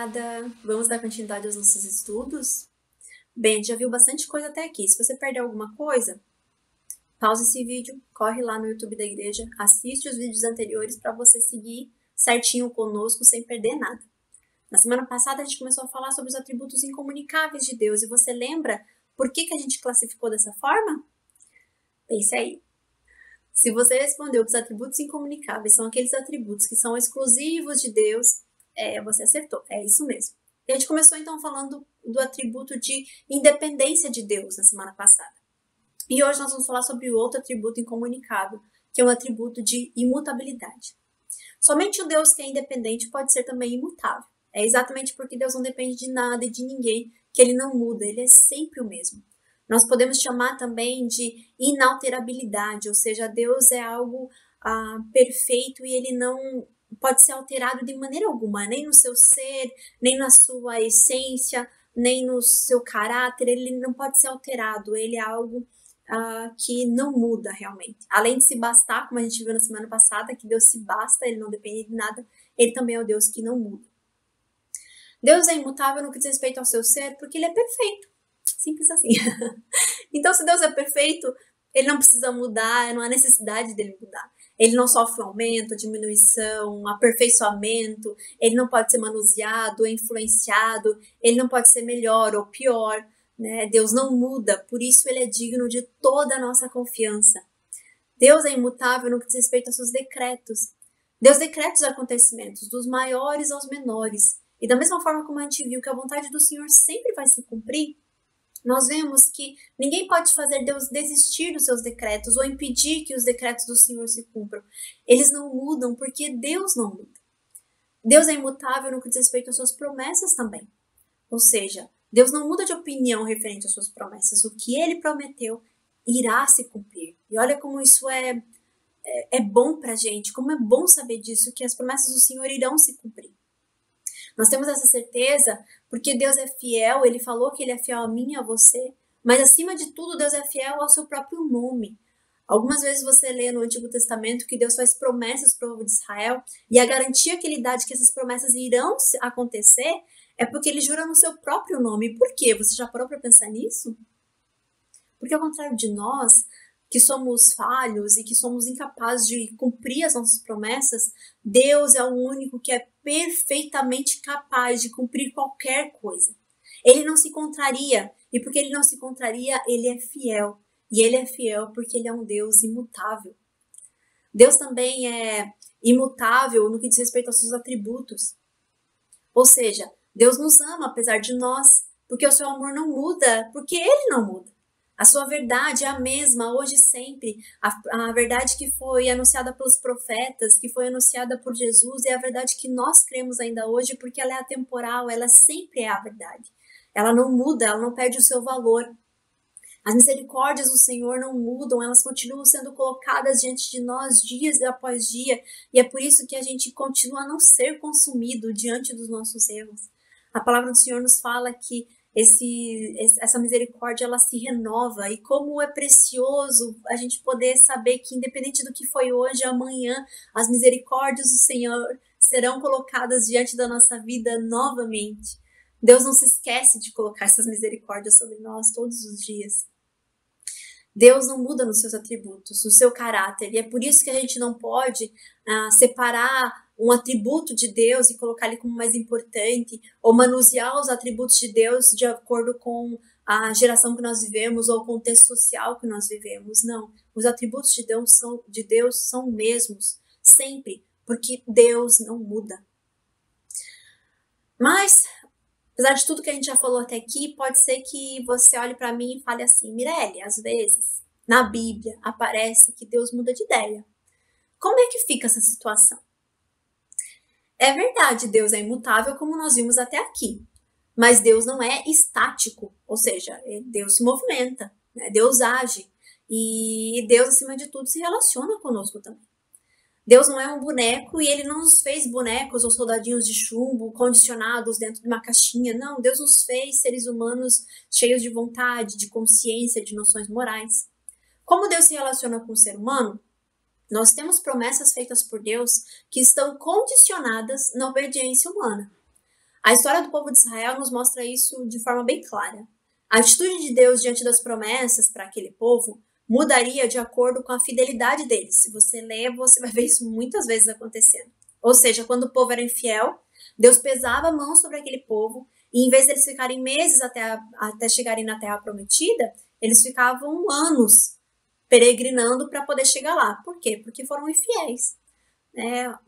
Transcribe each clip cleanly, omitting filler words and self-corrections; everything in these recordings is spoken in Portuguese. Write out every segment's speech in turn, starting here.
amada! Vamos dar continuidade aos nossos estudos? Bem, a gente já viu bastante coisa até aqui. Se você perdeu alguma coisa, pausa esse vídeo, corre lá no YouTube da igreja, assiste os vídeos anteriores para você seguir certinho conosco sem perder nada. Na semana passada a gente começou a falar sobre os atributos incomunicáveis de Deus e você lembra por que a gente classificou dessa forma? Pense aí. Se você respondeu que os atributos incomunicáveis são aqueles atributos que são exclusivos de Deus, você acertou, é isso mesmo. E a gente começou então falando do atributo de independência de Deus na semana passada. E hoje nós vamos falar sobre o outro atributo incomunicável, que é um atributo de imutabilidade. Somente o Deus que é independente pode ser também imutável. É exatamente porque Deus não depende de nada e de ninguém que ele não muda, ele é sempre o mesmo. Nós podemos chamar também de inalterabilidade, ou seja, Deus é algo perfeito e ele não pode ser alterado de maneira alguma, nem no seu ser, nem na sua essência, nem no seu caráter, ele não pode ser alterado, ele é algo que não muda realmente. Além de se bastar, como a gente viu na semana passada, que Deus se basta, ele não depende de nada, ele também é o Deus que não muda. Deus é imutável no que diz respeito ao seu ser, porque ele é perfeito. Simples assim. Então, se Deus é perfeito, ele não precisa mudar, não há necessidade dele mudar. Ele não sofre um aumento, diminuição, aperfeiçoamento, ele não pode ser manuseado, influenciado, ele não pode ser melhor ou pior, né? Deus não muda, por isso ele é digno de toda a nossa confiança. Deus é imutável no que diz respeito aos seus decretos. Deus decreta os acontecimentos, dos maiores aos menores. E da mesma forma como a gente viu que a vontade do Senhor sempre vai se cumprir, nós vemos que ninguém pode fazer Deus desistir dos seus decretos ou impedir que os decretos do Senhor se cumpram. Eles não mudam porque Deus não muda. Deus é imutável no que diz respeito às suas promessas também. Ou seja, Deus não muda de opinião referente às suas promessas. O que ele prometeu irá se cumprir. E olha como isso é bom pra gente, como é bom saber disso, que as promessas do Senhor irão se cumprir. Nós temos essa certeza porque Deus é fiel, ele falou que ele é fiel a mim e a você, mas acima de tudo Deus é fiel ao seu próprio nome. Algumas vezes você lê no Antigo Testamento que Deus faz promessas para o povo de Israel e a garantia que ele dá de que essas promessas irão acontecer é porque ele jura no seu próprio nome. Por quê? Você já parou para pensar nisso? Porque ao contrário de nós, que somos falhos e que somos incapazes de cumprir as nossas promessas, Deus é o único que é perfeitamente capaz de cumprir qualquer coisa. Ele não se contraria, e porque ele não se contraria, ele é fiel. E ele é fiel porque ele é um Deus imutável. Deus também é imutável no que diz respeito aos seus atributos. Ou seja, Deus nos ama apesar de nós, porque o seu amor não muda, porque ele não muda. A sua verdade é a mesma hoje e sempre. A verdade que foi anunciada pelos profetas, que foi anunciada por Jesus, é a verdade que nós cremos ainda hoje, porque ela é atemporal, ela sempre é a verdade. Ela não muda, ela não perde o seu valor. As misericórdias do Senhor não mudam, elas continuam sendo colocadas diante de nós dia após dia, e é por isso que a gente continua a não ser consumido diante dos nossos erros. A palavra do Senhor nos fala que essa misericórdia ela se renova, e como é precioso a gente poder saber que independente do que foi hoje, amanhã as misericórdias do Senhor serão colocadas diante da nossa vida novamente. Deus não se esquece de colocar essas misericórdias sobre nós todos os dias. Deus não muda nos seus atributos, no seu caráter, e é por isso que a gente não pode separar um atributo de Deus e colocar ele como mais importante, ou manusear os atributos de Deus de acordo com a geração que nós vivemos ou o contexto social que nós vivemos. Não, os atributos de Deus são mesmos, sempre, porque Deus não muda. Mas, apesar de tudo que a gente já falou até aqui, pode ser que você olhe para mim e fale assim: Mirelle, às vezes, na Bíblia, aparece que Deus muda de ideia. Como é que fica essa situação? É verdade, Deus é imutável, como nós vimos até aqui. Mas Deus não é estático, ou seja, Deus se movimenta, né? Deus age. E Deus, acima de tudo, se relaciona conosco também. Deus não é um boneco e ele não nos fez bonecos ou soldadinhos de chumbo condicionados dentro de uma caixinha. Não, Deus nos fez seres humanos cheios de vontade, de consciência, de noções morais. Como Deus se relaciona com o ser humano? Nós temos promessas feitas por Deus que estão condicionadas na obediência humana. A história do povo de Israel nos mostra isso de forma bem clara. A atitude de Deus diante das promessas para aquele povo mudaria de acordo com a fidelidade deles. Se você ler, você vai ver isso muitas vezes acontecendo. Ou seja, quando o povo era infiel, Deus pesava a mão sobre aquele povo e em vez deles ficarem meses até chegarem na Terra Prometida, eles ficavam anos peregrinando para poder chegar lá. Por quê? Porque foram infiéis.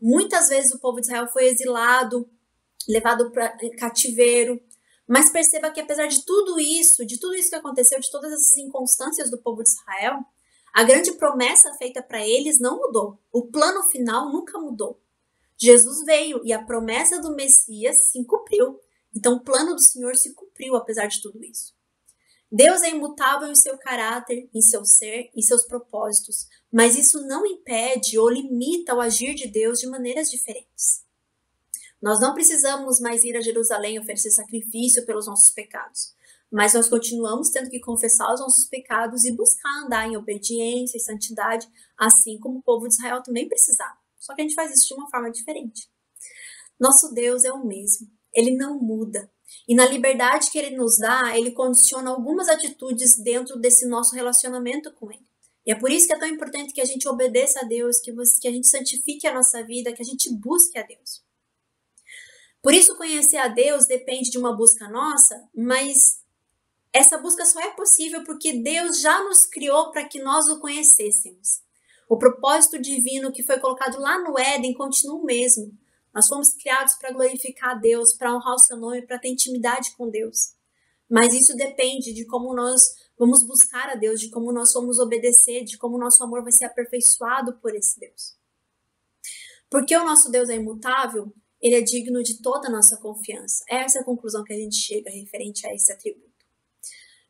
Muitas vezes o povo de Israel foi exilado, levado para cativeiro, mas perceba que apesar de tudo isso que aconteceu, de todas essas inconstâncias do povo de Israel, a grande promessa feita para eles não mudou. O plano final nunca mudou. Jesus veio e a promessa do Messias se cumpriu. Então o plano do Senhor se cumpriu apesar de tudo isso. Deus é imutável em seu caráter, em seu ser, em seus propósitos, mas isso não impede ou limita o agir de Deus de maneiras diferentes. Nós não precisamos mais ir a Jerusalém oferecer sacrifício pelos nossos pecados, mas nós continuamos tendo que confessar os nossos pecados e buscar andar em obediência e santidade, assim como o povo de Israel também precisava. Só que a gente faz isso de uma forma diferente. Nosso Deus é o mesmo, ele não muda. E na liberdade que ele nos dá, ele condiciona algumas atitudes dentro desse nosso relacionamento com ele. E é por isso que é tão importante que a gente obedeça a Deus, que a gente santifique a nossa vida, que a gente busque a Deus. Por isso, conhecer a Deus depende de uma busca nossa, mas essa busca só é possível porque Deus já nos criou para que nós o conhecêssemos. O propósito divino que foi colocado lá no Éden continua o mesmo. Nós fomos criados para glorificar a Deus, para honrar o seu nome, para ter intimidade com Deus. Mas isso depende de como nós vamos buscar a Deus, de como nós vamos obedecer, de como o nosso amor vai ser aperfeiçoado por esse Deus. Porque o nosso Deus é imutável, ele é digno de toda a nossa confiança. Essa é a conclusão que a gente chega referente a esse atributo.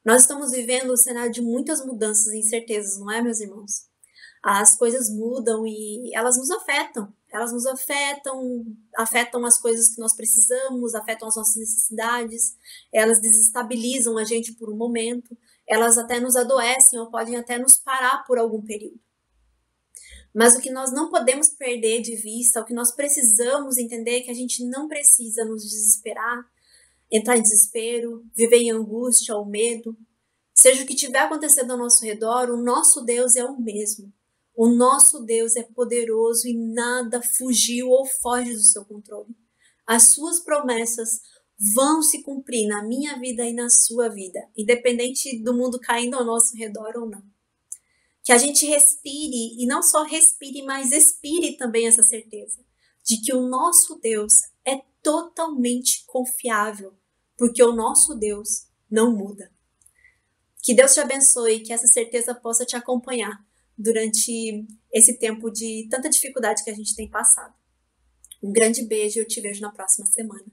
Nós estamos vivendo um cenário de muitas mudanças e incertezas, não é, meus irmãos? As coisas mudam e elas nos afetam. Elas nos afetam as coisas que nós precisamos, afetam as nossas necessidades, elas desestabilizam a gente por um momento, elas até nos adoecem ou podem até nos parar por algum período. Mas o que nós não podemos perder de vista, o que nós precisamos entender é que a gente não precisa nos desesperar, entrar em desespero, viver em angústia ou medo. Seja o que estiver acontecendo ao nosso redor, o nosso Deus é o mesmo. O nosso Deus é poderoso e nada fugiu ou foge do seu controle. As suas promessas vão se cumprir na minha vida e na sua vida, independente do mundo caindo ao nosso redor ou não. Que a gente respire, e não só respire, mas expire também essa certeza de que o nosso Deus é totalmente confiável, porque o nosso Deus não muda. Que Deus te abençoe e que essa certeza possa te acompanhar durante esse tempo de tanta dificuldade que a gente tem passado. Um grande beijo e eu te vejo na próxima semana.